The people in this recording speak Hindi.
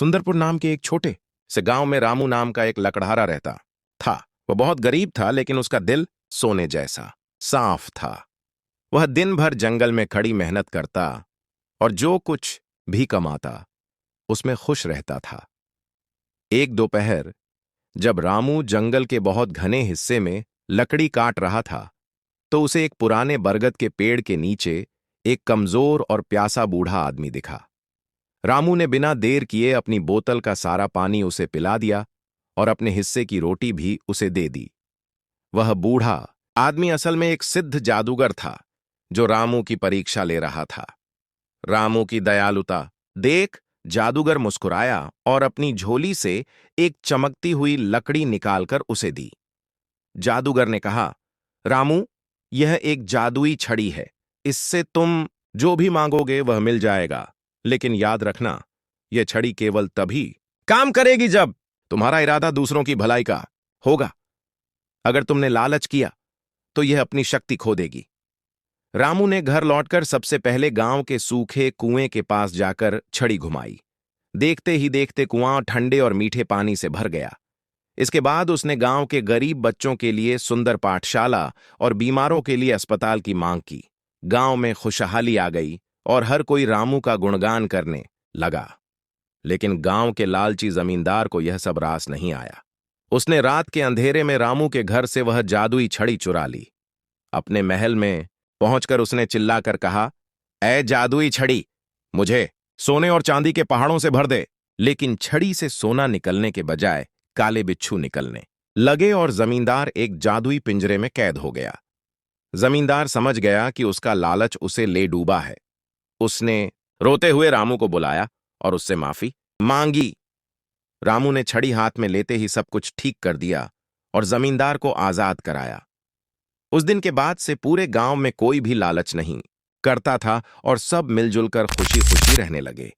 सुंदरपुर नाम के एक छोटे से गांव में रामू नाम का एक लकड़हारा रहता था। वह बहुत गरीब था, लेकिन उसका दिल सोने जैसा साफ था। वह दिन भर जंगल में खड़ी मेहनत करता और जो कुछ भी कमाता उसमें खुश रहता था। एक दोपहर जब रामू जंगल के बहुत घने हिस्से में लकड़ी काट रहा था, तो उसे एक पुराने बरगद के पेड़ के नीचे एक कमजोर और प्यासा बूढ़ा आदमी दिखा। रामू ने बिना देर किए अपनी बोतल का सारा पानी उसे पिला दिया और अपने हिस्से की रोटी भी उसे दे दी। वह बूढ़ा आदमी असल में एक सिद्ध जादूगर था जो रामू की परीक्षा ले रहा था। रामू की दयालुता देख जादूगर मुस्कुराया और अपनी झोली से एक चमकती हुई लकड़ी निकालकर उसे दी। जादूगर ने कहा, रामू, यह एक जादुई छड़ी है। इससे तुम जो भी मांगोगे वह मिल जाएगा, लेकिन याद रखना, यह छड़ी केवल तभी काम करेगी जब तुम्हारा इरादा दूसरों की भलाई का होगा। अगर तुमने लालच किया तो यह अपनी शक्ति खो देगी। रामू ने घर लौटकर सबसे पहले गांव के सूखे कुएं के पास जाकर छड़ी घुमाई। देखते ही देखते कुआं ठंडे और मीठे पानी से भर गया। इसके बाद उसने गांव के गरीब बच्चों के लिए सुंदर पाठशाला और बीमारों के लिए अस्पताल की मांग की। गांव में खुशहाली आ गई और हर कोई रामू का गुणगान करने लगा। लेकिन गांव के लालची जमींदार को यह सब रास नहीं आया। उसने रात के अंधेरे में रामू के घर से वह जादुई छड़ी चुरा ली। अपने महल में पहुंचकर उसने चिल्लाकर कहा, ऐ जादुई छड़ी, मुझे सोने और चांदी के पहाड़ों से भर दे। लेकिन छड़ी से सोना निकलने के बजाय काले बिच्छू निकलने लगे और जमींदार एक जादुई पिंजरे में कैद हो गया। जमींदार समझ गया कि उसका लालच उसे ले डूबा है। उसने रोते हुए रामू को बुलाया और उससे माफी मांगी। रामू ने छड़ी हाथ में लेते ही सब कुछ ठीक कर दिया और जमींदार को आजाद कराया। उस दिन के बाद से पूरे गांव में कोई भी लालच नहीं करता था और सब मिलजुल कर खुशी खुशी रहने लगे।